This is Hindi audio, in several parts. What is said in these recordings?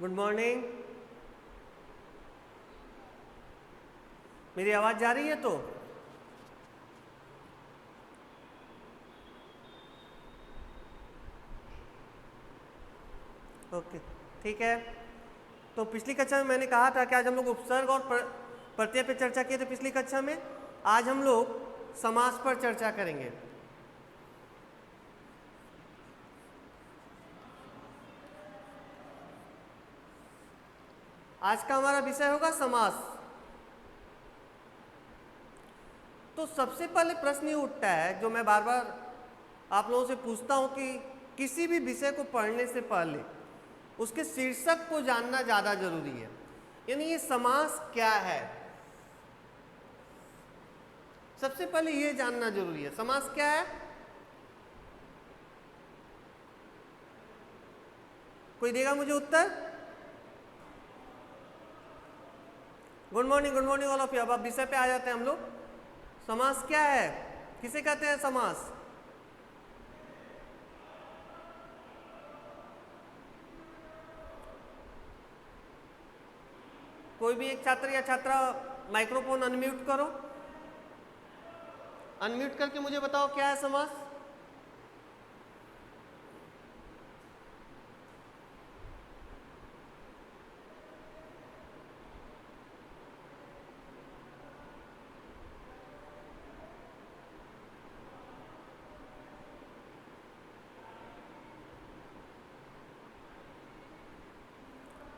Good morning. मेरी आवाज़ जा रही है तो? ओके, ठीक है। तो पिछली कक्षा में मैंने कहा था कि आज हम लोग उपसर्ग और प्रत्यय पे चर्चा किए थे पिछली कक्षा में। आज हम लोग समास पर चर्चा करेंगे। आज का हमारा विषय होगा समास। तो सबसे पहले प्रश्न ये उठता है जो मैं बार बार आप लोगों से पूछता हूं कि किसी भी विषय को पढ़ने से पहले उसके शीर्षक को जानना ज़्यादा जरूरी है। यानी ये समास क्या है, सबसे पहले ये जानना जरूरी है। समास क्या है? कोई देगा मुझे उत्तर? Good morning all of you. अब आप विषय पे आ जाते हैं हम लोग। समास क्या है, किसे कहते हैं समास? कोई भी एक छात्र या छात्रा माइक्रोफोन अनम्यूट करो। अनम्यूट करके मुझे बताओ क्या है समास।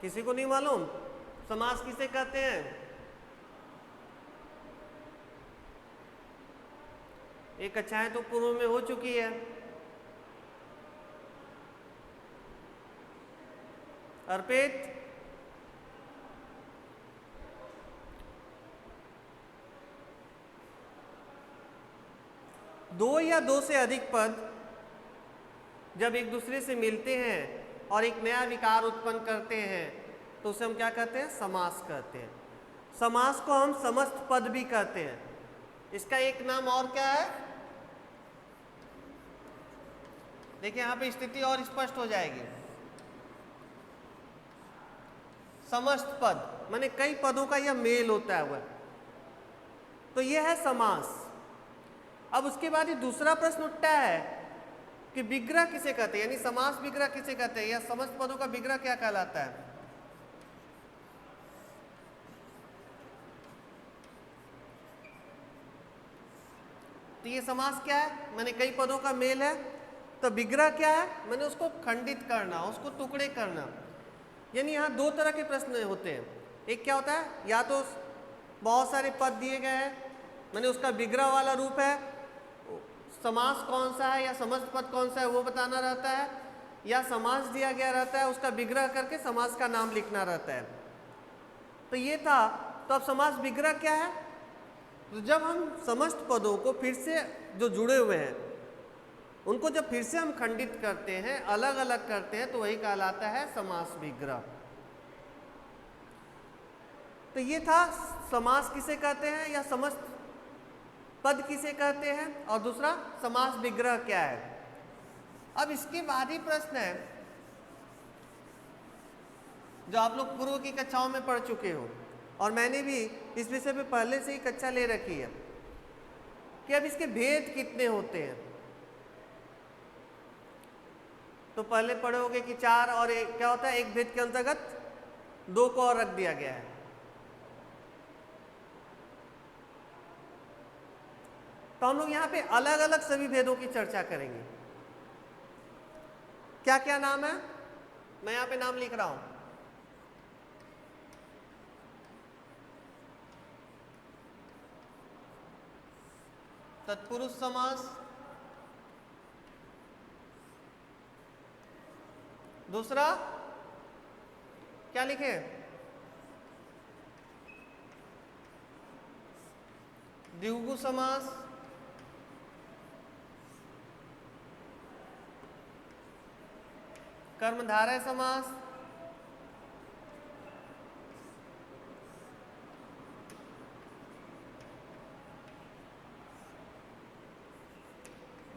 किसी को नहीं मालूम समास किसे कहते हैं? एक कक्षाएं तो पूर्व में हो चुकी है। अर्पित, दो या दो से अधिक पद जब एक दूसरे से मिलते हैं और एक नया विकार उत्पन्न करते हैं तो उसे हम क्या कहते हैं? समास कहते हैं। समास को हम समस्त पद भी कहते हैं। इसका एक नाम और क्या है? देखिए यहां पे स्थिति और स्पष्ट हो जाएगी। समस्त पद माने कई पदों का यह मेल होता है, तो यह है समास। अब उसके बाद ये दूसरा प्रश्न उठता है कि विग्रह किसे कहते हैं, यानी समास विग्रह किसे कहते हैं, या समस्त पदों का विग्रह क्या कहलाता है? तो ये समास क्या है? मैंने कई पदों का मेल है। तो विग्रह क्या है? मैंने उसको खंडित करना, उसको टुकड़े करना। यानी यहाँ दो तरह के प्रश्न होते हैं। एक क्या होता है, या तो बहुत सारे पद दिए गए हैं, मैंने उसका विग्रह वाला रूप है, समास कौन सा है या समस्त पद कौन सा है वो बताना रहता है, या समास दिया गया रहता है उसका विग्रह करके समास का नाम लिखना रहता है। तो ये था। तो अब समास विग्रह क्या है? तो जब हम समस्त पदों को फिर से जो जुड़े हुए हैं उनको जब फिर से हम खंडित करते हैं, अलग अलग करते हैं, तो वही कहलाता है समास विग्रह। तो ये था समास किसे कहते हैं या समस्त पद किसे कहते हैं, और दूसरा समास विग्रह क्या है। अब इसके बाद ही प्रश्न है जो आप लोग पूर्व की कक्षाओं में पढ़ चुके हो और मैंने भी इस विषय पे पहले से ही कक्षा ले रखी है कि अब इसके भेद कितने होते हैं। तो पहले पढ़ोगे कि चार और एक क्या होता है, एक भेद के अंतर्गत दो को और रख दिया गया है। तो हम लोग यहाँ पे अलग अलग सभी भेदों की चर्चा करेंगे। क्या क्या नाम है, मैं यहाँ पे नाम लिख रहा हूं। तत्पुरुष समास, दूसरा क्या लिखे, द्विगु समास, कर्मधारय समास,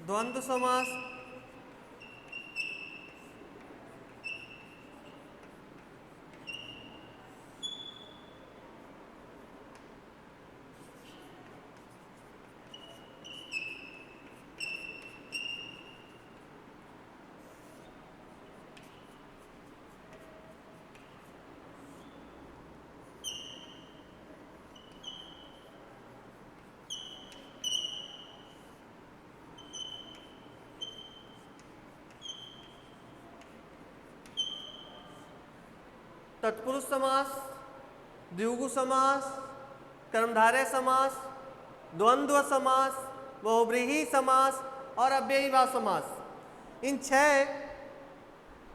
द्वंद्व समास, तत्पुरुष समास, द्विगु समास, कर्मधारय समास, द्वंद्व समास, बहुव्रीहि समास और अव्ययीभाव समास। इन 6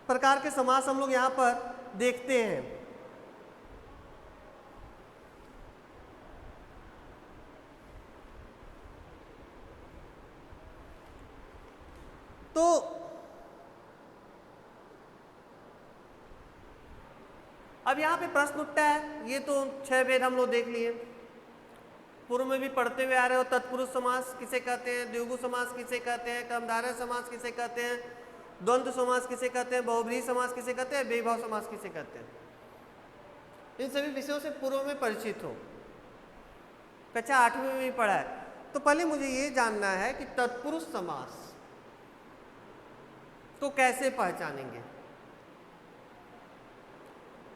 प्रकार के समास हम लोग यहाँ पर देखते हैं। तो अब यहाँ पे प्रश्न उठता है, ये तो 6 भेद हम लोग देख लिए, पूर्व में भी पढ़ते हुए आ रहे हो। तत्पुरुष समास किसे कहते हैं, द्विगु समास किसे कहते हैं, कर्मधारय समास किसे कहते हैं, द्वंद्व समास किसे कहते हैं, बहुव्रीहि समास किसे कहते हैं, अव्ययीभाव समास किसे कहते हैं। इन सभी विषयों से पूर्व में परिचित हो, कक्षा 8वीं में भी पढ़ा है। तो पहले मुझे ये जानना है कि तत्पुरुष समास को कैसे पहचानेंगे।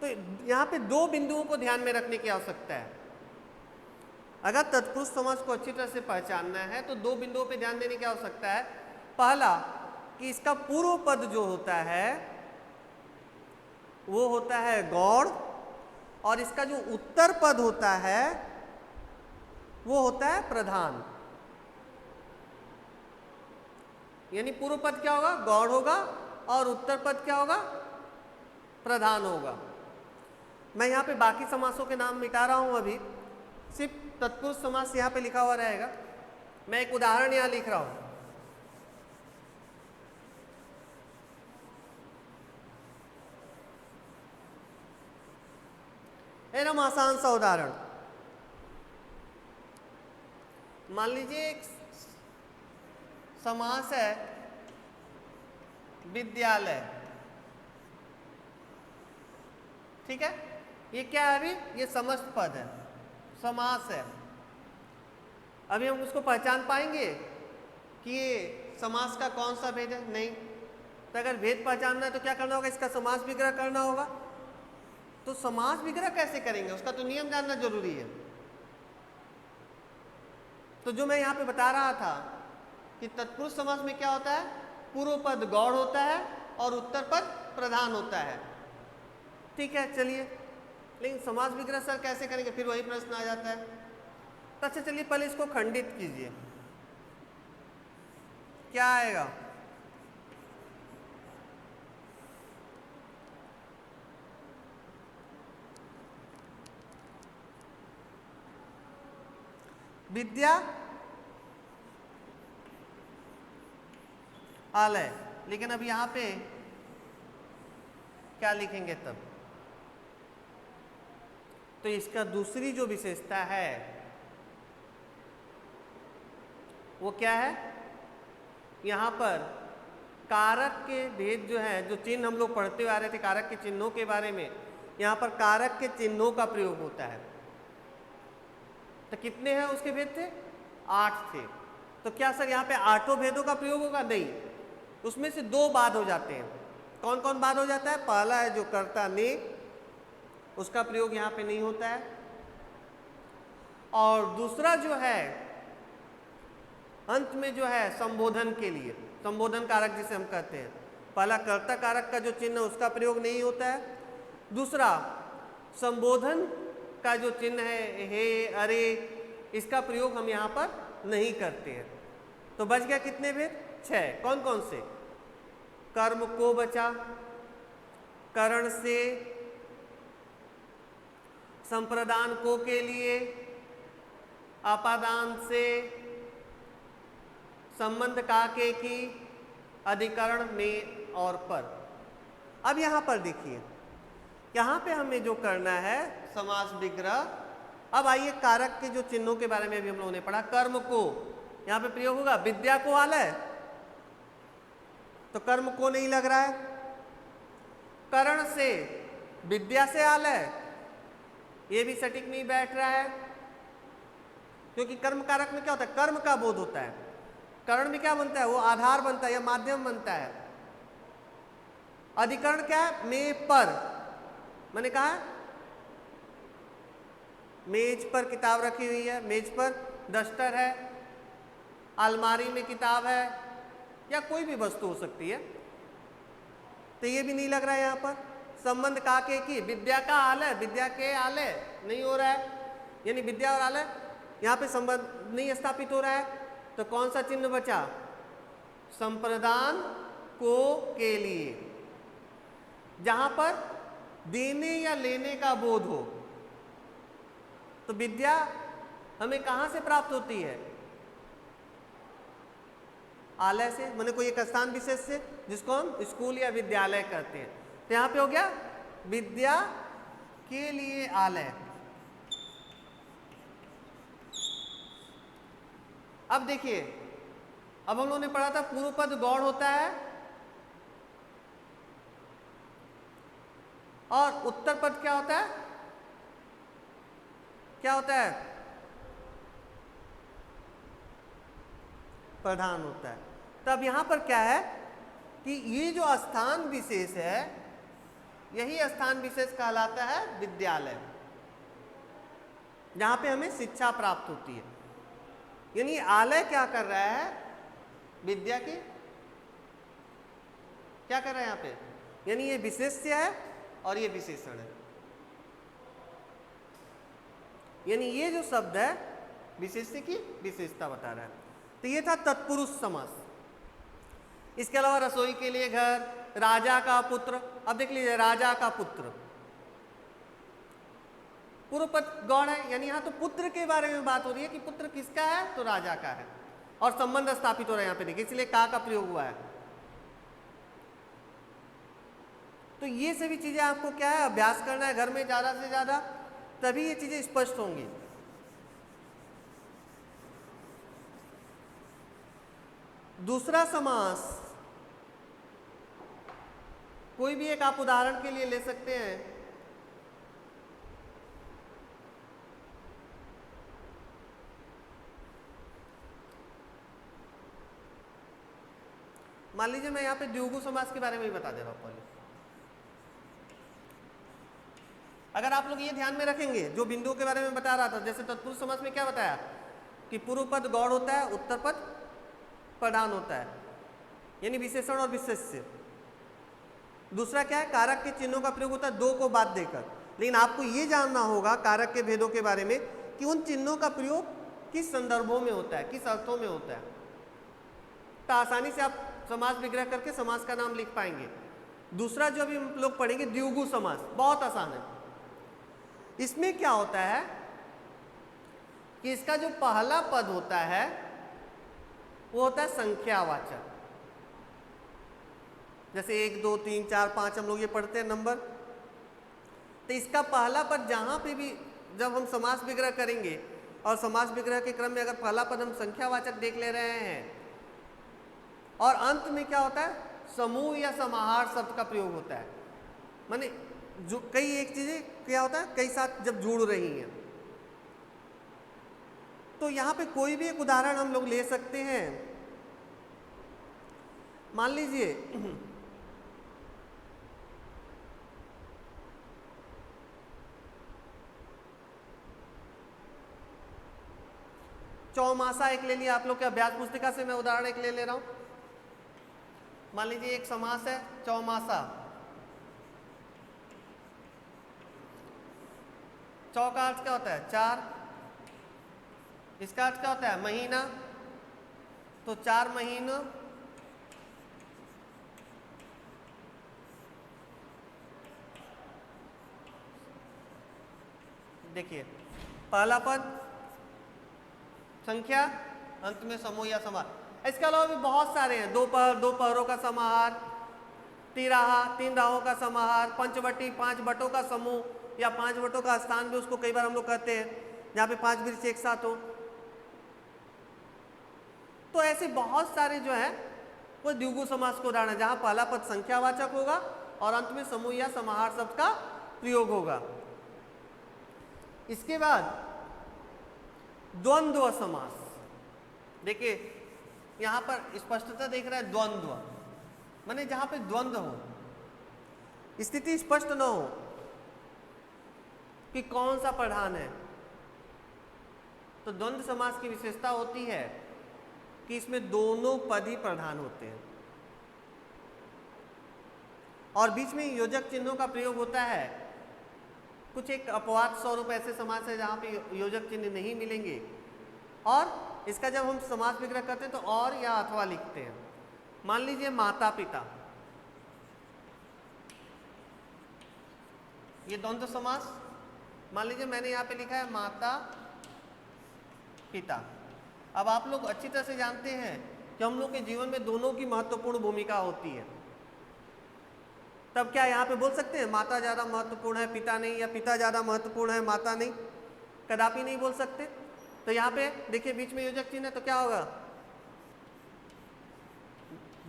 तो यहाँ पे 2 बिंदुओं को ध्यान में रखने की आवश्यकता है। अगर तत्पुरुष समास को अच्छी तरह से पहचानना है तो 2 बिंदुओं पे ध्यान देने की आवश्यकता है। पहला कि इसका पूर्व पद जो होता है वो होता है गौड़, और इसका जो उत्तर पद होता है वो होता है प्रधान। यानी पूर्व पद क्या होगा, गौड़ होगा, और उत्तर पद क्या होगा, प्रधान होगा। मैं यहाँ पे बाकी समासों के नाम मिटा रहा हूं, अभी सिर्फ तत्पुरुष समास यहाँ पे लिखा हुआ रहेगा। मैं एक उदाहरण यहाँ लिख रहा हूं। एकदम आसान सा उदाहरण, मान लीजिए एक समास है विद्यालय, ठीक है। ये क्या है, अभी ये समस्त पद है, समास है। अभी हम उसको पहचान पाएंगे कि ये समास का कौन सा भेद है? नहीं। तो अगर भेद पहचानना है तो क्या करना होगा, इसका समास विग्रह करना होगा। तो समास विग्रह कैसे करेंगे, उसका तो नियम जानना जरूरी है। तो जो मैं यहाँ पे बता रहा था कि तत्पुरुष समास में क्या होता है, पूर्व पद गौड़ होता है और उत्तर पद प्रधान होता है, ठीक है। चलिए, लेकिन समास विग्रह सर कैसे करेंगे, फिर वही प्रश्न आ जाता है। तो अच्छा चलिए पहले इसको खंडित कीजिए, क्या आएगा, विद्या आलय। लेकिन अब यहां पे क्या लिखेंगे तब, तो इसका दूसरी जो विशेषता है वो क्या है, यहां पर कारक के भेद जो है, जो चिन्ह हम लोग पढ़ते हुए आ रहे थे कारक के चिन्हों के बारे में, यहां पर कारक के चिन्हों का प्रयोग होता है। तो कितने हैं उसके भेद थे, 8 थे। तो क्या सर यहाँ पे 8 भेदों का प्रयोग होगा? नहीं, उसमें से 2 बाद हो जाते हैं। कौन कौन बाद हो जाता है? पहला है जो कर्ता ने, उसका प्रयोग यहाँ पे नहीं होता है। और दूसरा जो है अंत में जो है संबोधन के लिए, संबोधन कारक जिसे हम कहते हैं, पहला कर्ता कारक का जो चिन्ह उसका प्रयोग नहीं होता है। दूसरा संबोधन का जो चिन्ह है हे, अरे, इसका प्रयोग हम यहाँ पर नहीं करते हैं। तो बच गया कितने भेद? 6। कौन कौन से? कर्म को बचा, करण से, संप्रदान को के लिए, अपादान से, संबंध का के की, अधिकरण में और पर। अब यहां पर देखिए, यहां पे हमें जो करना है समास विग्रह। अब आइए कारक के जो चिन्हों के बारे में भी हम लोगों ने पढ़ा। कर्म को यहां पे प्रयोग होगा विद्या को आलय, तो कर्म को नहीं लग रहा है। करण से विद्या से आलय, ये भी सटीक नहीं बैठ रहा है, क्योंकि कर्म कारक में क्या होता है, कर्म का बोध होता है। करण में क्या बनता है, वो आधार बनता है या माध्यम बनता है। अधिकरण क्या है, में पर, मैंने कहा मेज पर किताब रखी हुई है, मेज पर डस्टर है, अलमारी में किताब है, या कोई भी वस्तु हो सकती है। तो ये भी नहीं लग रहा है यहाँ पर। संबंध का के की, विद्या का आलय, विद्या के आलय नहीं हो रहा है, यानी विद्या और आलय यहाँ पे संबंध नहीं स्थापित हो रहा है, तो कौन सा चिन्ह बचा? संप्रदान को के लिए, जहां पर देने या लेने का बोध हो। तो विद्या हमें कहां से प्राप्त होती है? आलय से, माने कोई एक स्थान विशेष से, जिसको हम स्कूल या विद्यालय कहते हैं। तो यहां पे हो गया विद्या के लिए आलय। अब देखिए, अब हम लोगों ने पढ़ा था पूर्व पद गौड़ होता है और उत्तर पद क्या होता है? क्या होता है? प्रधान होता है। तब यहां पर क्या है कि ये जो स्थान विशेष है, यही स्थान विशेष कहलाता है विद्यालय, जहां पे हमें शिक्षा प्राप्त होती है। यानी आलय क्या कर रहा है? विद्या की क्या कर रहा है यहां पे? यानी ये विशेष्य है और ये विशेषण है। यानी ये जो शब्द है विशेष्य की विशेषता बता रहा है। तो ये था तत्पुरुष समास। इसके अलावा रसोई के लिए घर, राजा का पुत्र। अब देख लीजिए, राजा का पुत्र पूर्व पद गौड़ है, यानी यहां तो पुत्र के बारे में बात हो रही है कि पुत्र किसका है? तो राजा का है, और संबंध स्थापित हो रहा है यहां पे, देखिए, इसलिए का प्रयोग हुआ है। तो ये सभी चीजें आपको क्या है, अभ्यास करना है घर में ज्यादा से ज्यादा, तभी ये चीजें स्पष्ट होंगी। दूसरा समास, कोई भी एक आप उदाहरण के लिए ले सकते हैं। मान लीजिए मैं यहां पे द्विगु समास के बारे में ही बता दे रहा हूं पहले। अगर आप लोग ये ध्यान में रखेंगे, जो बिंदुओं के बारे में बता रहा था, जैसे तत्पुरुष समास में क्या बताया कि पूर्व पद गौड़ होता है, उत्तर पद प्रधान होता है, यानी विशेषण और विशेष्य। दूसरा क्या है? कारक के चिन्हों का प्रयोग होता है दो को बाद देकर। लेकिन आपको ये जानना होगा कारक के भेदों के बारे में कि उन चिन्हों का प्रयोग किस संदर्भों में होता है, किस अर्थों में होता है। तो आसानी से आप समास विग्रह करके समास का नाम लिख पाएंगे। दूसरा जो अभी हम लोग पढ़ेंगे द्विगु समास, बहुत आसान है। इसमें क्या होता है कि इसका जो पहला पद होता है वो होता है संख्यावाचक। जैसे 1 2 3 4 5 हम लोग ये पढ़ते हैं नंबर। तो इसका पहला पद जहां पे भी जब हम समास विग्रह करेंगे, और समास विग्रह के क्रम में अगर पहला पद हम संख्यावाचक देख ले रहे हैं, और अंत में क्या होता है? समूह या समाहार शब्द का प्रयोग होता है। माने जो कई एक चीजें क्या होता है, कई साथ जब जुड़ रही हैं। तो यहां पे कोई भी एक उदाहरण हम लोग ले सकते हैं। मान लीजिए चौमासा एक ले लिया आप लोग के अभ्यास पुस्तिका से, मैं उदाहरण एक ले रहा हूं। मान लीजिए एक समास है चौमासा। चौ का अर्थ क्या होता है? 4। इसका अर्थ क्या होता है? महीना। तो 4 महीनों। देखिए, पहला पद संख्या, अंत में समूह या समाहार। इसके अलावा भी बहुत सारे हैं। दो पहरों का समाहार, 3 राहों का समाहार, पंचवटी 5 बटों का समूह, या 5 बटों का स्थान भी उसको कई बार हम लोग कहते हैं, जहाँ पे 5 वृक्ष एक साथ हो। तो ऐसे बहुत सारे जो है वो द्विगु समास को उदाहरण है, जहाँ पहला पद संख्यावाचक होगा और अंत में समूह या समाहार शब्द का प्रयोग होगा। इसके बाद द्वंद्व समास। देखिए यहां पर स्पष्टता देख रहा है, द्वंद्व माने जहां पे द्वंद्व हो, स्थिति स्पष्ट न हो कि कौन सा प्रधान है। तो द्वंद्व समास की विशेषता होती है कि इसमें दोनों पद ही प्रधान होते हैं। और बीच में योजक चिन्हों का प्रयोग होता है। कुछ एक अपवाद स्वरूप ऐसे समास है जहाँ पे योजक चिन्ह नहीं मिलेंगे, और इसका जब हम समास विग्रह करते हैं तो और या अथवा लिखते हैं। मान लीजिए माता पिता, ये द्वंद्व समास। मान लीजिए मैंने यहाँ पे लिखा है माता पिता। अब आप लोग अच्छी तरह से जानते हैं कि हम लोग के जीवन में दोनों की महत्वपूर्ण भूमिका होती है। तब क्या यहाँ पे बोल सकते हैं माता ज़्यादा महत्वपूर्ण है पिता नहीं, या पिता ज़्यादा महत्वपूर्ण है माता नहीं? कदापि नहीं बोल सकते। तो यहाँ पे देखिए बीच में योजक चिन्ह है, तो क्या होगा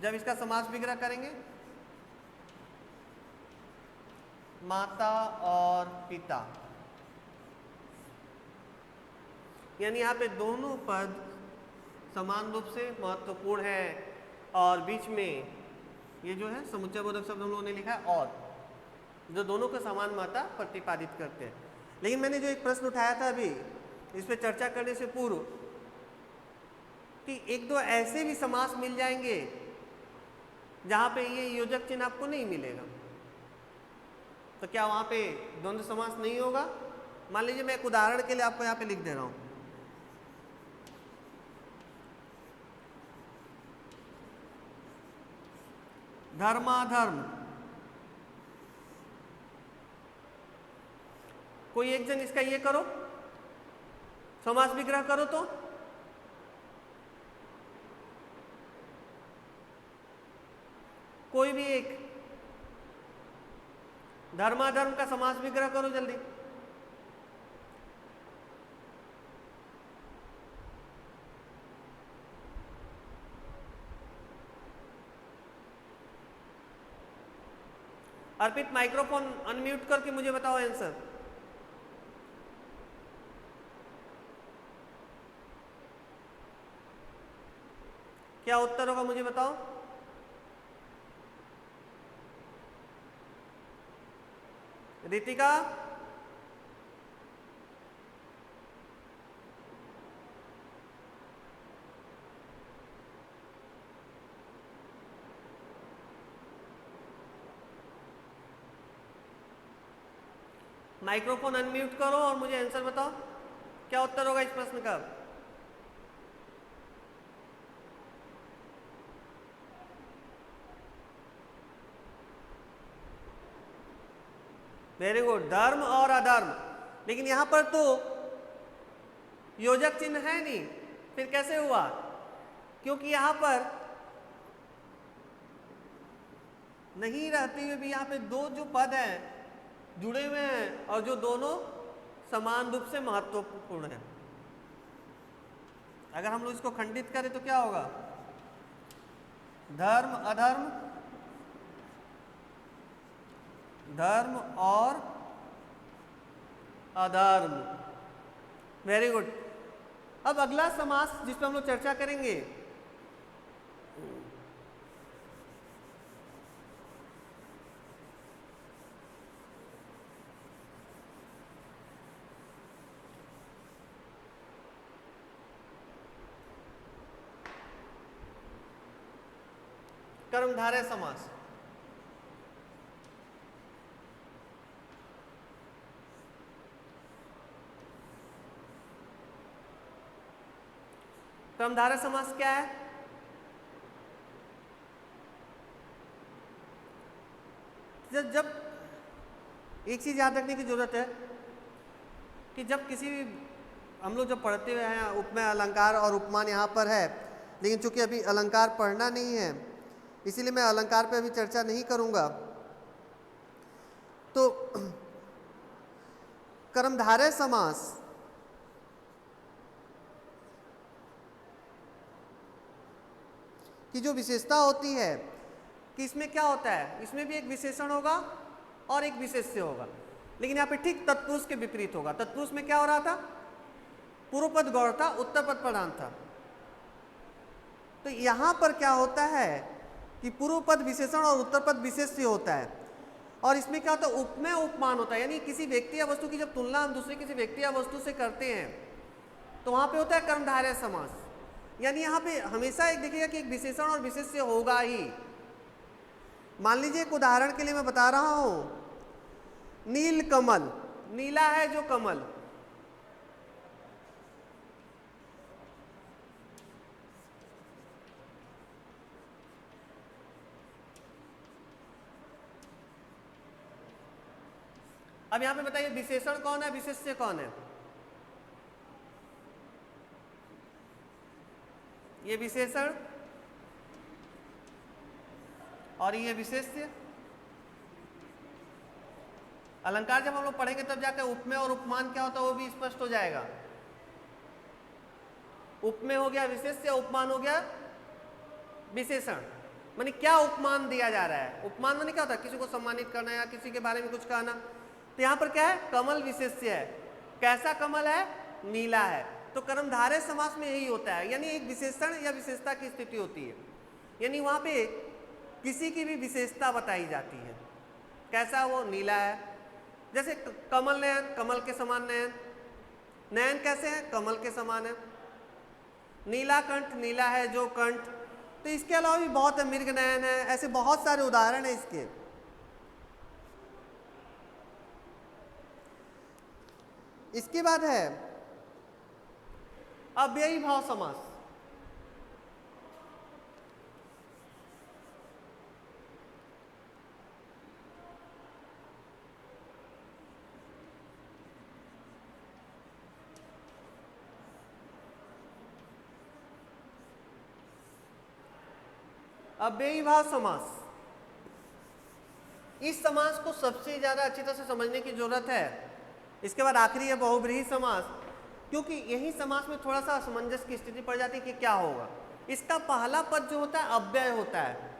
जब इसका समास विग्रह करेंगे? माता और पिता, यानी यहाँ पे दोनों पद समान रूप से महत्वपूर्ण है, और बीच में ये जो है समुच्चय बोधक शब्द हम लोगों ने लिखा है और, जो दोनों को समान महत्ता प्रतिपादित करते हैं। लेकिन मैंने जो एक प्रश्न उठाया था अभी इस पे चर्चा करने से पूर्व, कि एक दो ऐसे भी समास मिल जाएंगे जहाँ पे ये योजक चिन्ह आपको नहीं मिलेगा, तो क्या वहाँ पे द्वंद्व समास नहीं होगा? मान लीजिए मैं एक उदाहरण के लिए आपको यहाँ पे लिख दे रहा हूँ। धर्माधर्म, कोई एक जन इसका ये करो, समास विग्रह करो, तो कोई भी एक धर्माधर्म का समास विग्रह करो जल्दी। अर्पित माइक्रोफोन अनम्यूट करके मुझे बताओ आंसर। क्या उत्तर होगा मुझे बताओ। रितिका, माइक्रोफोन अनम्यूट करो और मुझे आंसर बताओ, क्या उत्तर होगा इस प्रश्न का। वेरी गुड, धर्म और अधर्म। लेकिन यहां पर तो योजक चिन्ह है नहीं, फिर कैसे हुआ? क्योंकि यहां पर नहीं रहते हुए भी यहाँ पे दो जो पद हैं जुड़े हुए हैं, और जो दोनों समान रूप से महत्वपूर्ण है। अगर हम लोग इसको खंडित करें तो क्या होगा? धर्म अधर्म, धर्म और अधर्म। Very good. अब अगला समास जिस पर हम लोग चर्चा करेंगे, कर्मधारय समास। कर्मधारय समास क्या है? जब एक चीज याद रखने की जरूरत है कि जब किसी भी हम लोग जब पढ़ते हुए हैं, उपमेय अलंकार और उपमान यहाँ पर है, लेकिन चूंकि अभी अलंकार पढ़ना नहीं है इसीलिए मैं अलंकार पे अभी चर्चा नहीं करूंगा। तो कर्मधारय समास की जो विशेषता होती है कि इसमें क्या होता है, इसमें भी एक विशेषण होगा और एक विशेष्य होगा, लेकिन यहाँ पे ठीक तत्पुरुष के विपरीत होगा। तत्पुरुष में क्या हो रहा था? पूर्व पद गौण था, उत्तर पद प्रधान था। तो यहाँ पर क्या होता है कि पूर्व पद विशेषण और उत्तर पद विशेष्य होता है, और इसमें क्या होता है? उपमेय उपमान होता है, यानी किसी व्यक्ति या वस्तु की जब तुलना हम दूसरे किसी व्यक्ति या वस्तु से करते हैं तो वहाँ पे होता है कर्मधारय समास। यानी यहाँ पे हमेशा एक देखिएगा कि एक विशेषण और विशेष्य होगा ही, मान लीजिए एक उदाहरण के लिए मैं बता रहा हूं, नील कमल, नीला है जो कमल, अब यहां पे बताइए विशेषण कौन है, विशेष्य कौन है? ये विशेषण और ये विशेष्य। अलंकार जब हम लोग पढ़ेंगे तब जाकर उपमेय और उपमान क्या होता है वो भी स्पष्ट हो जाएगा। उपमेय हो गया विशेष्य, उपमान हो गया विशेषण। माने क्या उपमान दिया जा रहा है? उपमान माने क्या होता है? किसी को सम्मानित करना या किसी के बारे में कुछ कहना। तो यहाँ पर क्या है? कमल विशेष्य है। कैसा कमल है? नीला है। तो कर्मधारय समास में यही होता है, यानी एक विशेषण या विशेषता की स्थिति होती है, यानी वहां पे किसी की भी विशेषता बताई जाती है। कैसा? वो नीला है। जैसे कमल नयन, कमल के समान नयन। नयन कैसे है? कमल के समान है। नीला कंठ, नीला है जो कंठ। तो इसके अलावा भी बहुत है, मृग नयन है, ऐसे बहुत सारे उदाहरण है इसके। इसके बाद है अव्ययी भाव समास। अव्ययी भाव समास, इस समास को सबसे ज्यादा अच्छी तरह से समझने की जरूरत है। इसके बाद आखिरी है बहुब्रीहि समास, क्योंकि यही समास में थोड़ा सा असमंजस की स्थिति पड़ जाती है कि क्या होगा। इसका पहला पद जो होता है अव्यय होता है।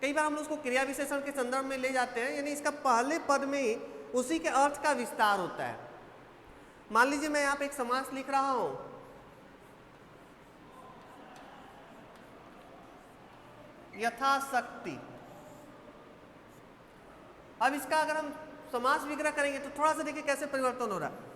कई बार हम लोग उसको क्रिया विशेषण के संदर्भ में ले जाते हैं, यानी इसका पहले पद में उसी के अर्थ का विस्तार होता है। मान लीजिए मैं यहाँ पे एक समास लिख रहा हूं, यथाशक्ति। अब इसका अगर हम समास विग्रह करेंगे तो थोड़ा सा देखिए कैसे परिवर्तन हो रहा है।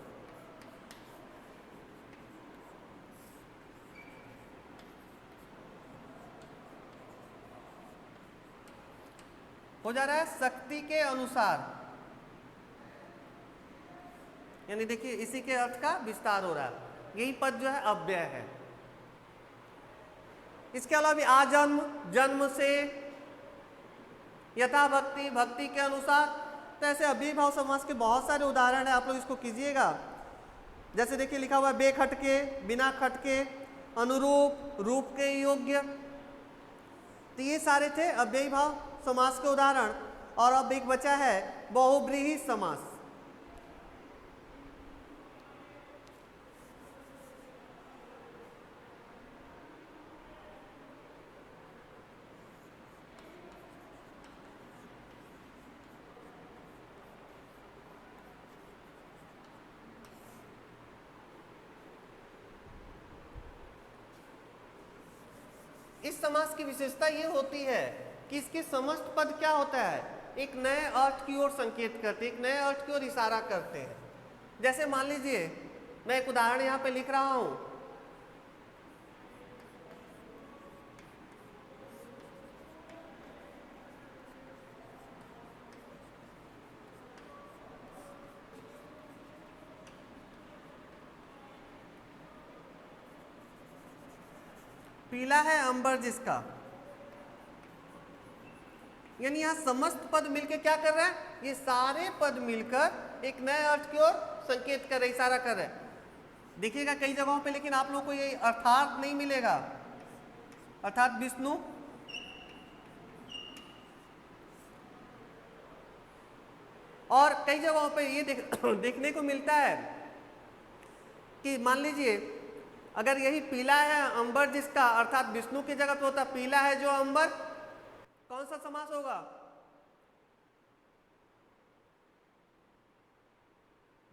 हो जा रहा है शक्ति के अनुसार, यानी देखिए इसी के अर्थ का विस्तार हो रहा है। यही पद जो है अव्यय है। इसके अलावा भी आजन्म, जन्म से, यथा भक्ति, भक्ति के अनुसार। तो ऐसे अव्ययी भाव समास के बहुत सारे उदाहरण है, आप लोग इसको कीजिएगा। जैसे देखिए लिखा हुआ है बेखटके, बिना खटके, अनुरूप, रूप के योग्य। तो ये सारे थे अव्ययी भाव समास के उदाहरण। और अब एक बचा है बहुब्रीहि समास। इस समास की विशेषता ये होती है कि इसके समस्त पद क्या होता है? एक नए अर्थ की ओर संकेत करते, एक नए अर्थ की ओर इशारा करते हैं। जैसे मान लीजिए मैं एक उदाहरण यहां पे लिख रहा हूं, पीला है अंबर जिसका, यानी यहां समस्त पद मिलकर क्या कर रहा है? ये सारे पद मिलकर एक नए अर्थ की ओर संकेत कर रहे, इशारा कर रहे हैं। देखिएगा कई जगहों पे, लेकिन आप लोगों को ये अर्थात नहीं मिलेगा, अर्थात विष्णु। और कई जगहों पे ये देखने को मिलता है कि मान लीजिए अगर यही पीला है अंबर जिसका, अर्थात विष्णु की जगह पे होता पीला है जो अंबर, कौन सा समास होगा?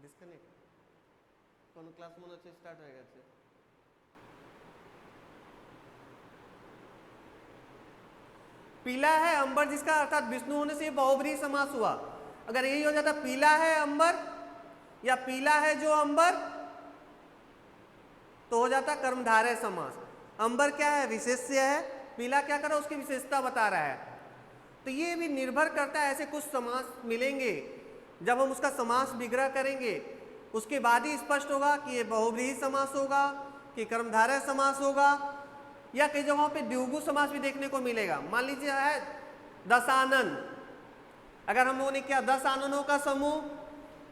डिस्कनेक्ट कौन क्लास में से स्टार्ट होएगा से? पीला है अंबर जिसका, अर्थात विष्णु होने से बहुब्रीहि समास हुआ। अगर यही हो जाता पीला है अंबर या पीला है जो अंबर, तो हो जाता कर्मधारय समास। अंबर क्या है? विशेष्य है, पीला क्या कर रहा है, उसकी विशेषता बता रहा है। तो ये भी निर्भर करता है, ऐसे कुछ समास मिलेंगे जब हम उसका समास विग्रह करेंगे उसके बाद ही स्पष्ट होगा कि ये बहुव्रीहि समास होगा कि कर्मधारय समास होगा, या कई जगहों पे द्विगु समास भी देखने को मिलेगा। मान लीजिए है 10 आनन, अगर हम लोगों ने किया 10 आननों का समूह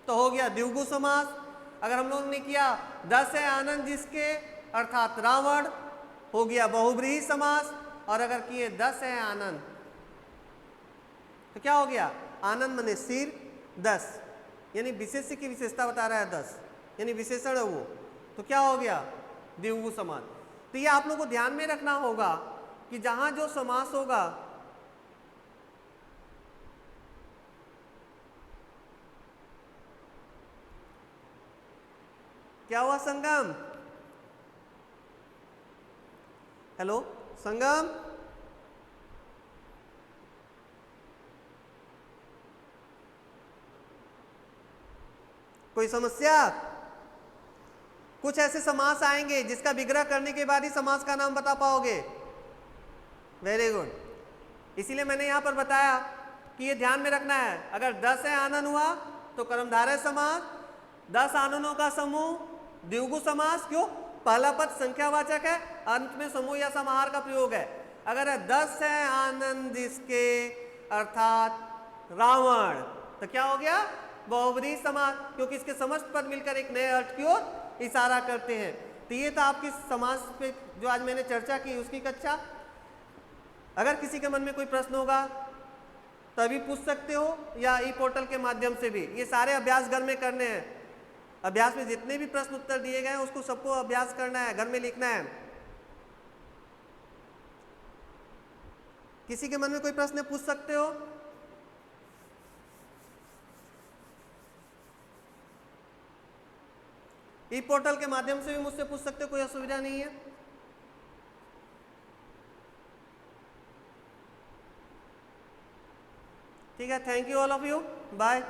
तो हो गया द्विगु समास। अगर हम लोगों ने किया 10 है आनंद जिसके अर्थात रावण, हो गया बहुव्रीहि समास। और अगर किए 10 है आनंद तो क्या हो गया, आनंद मने सिर 10, यानी विशेष्य की विशेषता बता रहा है 10, यानी विशेषण है वो, तो क्या हो गया, द्विगु समास। तो ये आप लोगों को ध्यान में रखना होगा कि जहां जो समास होगा क्या हुआ संगम, हेलो संगम, कोई समस्या? कुछ ऐसे समास आएंगे जिसका विग्रह करने के बाद ही समास का नाम बता पाओगे। वेरी गुड, इसीलिए मैंने यहां पर बताया कि ये ध्यान में रखना है, अगर 10 है आनन हुआ तो कर्मधारय समास, 10 आननों का समूह द्विगु समास। क्यों, पहला पद संख्यावाचक है, अंत में समूह या समाहार का प्रयोग है। अगर 10 है आनंद जिसके अर्थात रावण, तो क्या हो गया, बहुव्रीहि समास, क्योंकि इसके समस्त पद मिलकर एक नए अर्थ की ओर इशारा करते हैं। तो ये था आपकी समास पे जो आज मैंने चर्चा की उसकी कक्षा। अगर किसी के मन में कोई प्रश्न होगा तभी पूछ सकते हो, या ई पोर्टल के माध्यम से भी। ये सारे अभ्यास घर में करने हैं, अभ्यास में जितने भी प्रश्न उत्तर दिए गए हैं उसको सबको अभ्यास करना है, घर में लिखना है। किसी के मन में कोई प्रश्न पूछ सकते हो। ई पोर्टल के माध्यम से भी मुझसे पूछ सकते हो, कोई असुविधा नहीं है। ठीक है, thank you all of you, bye.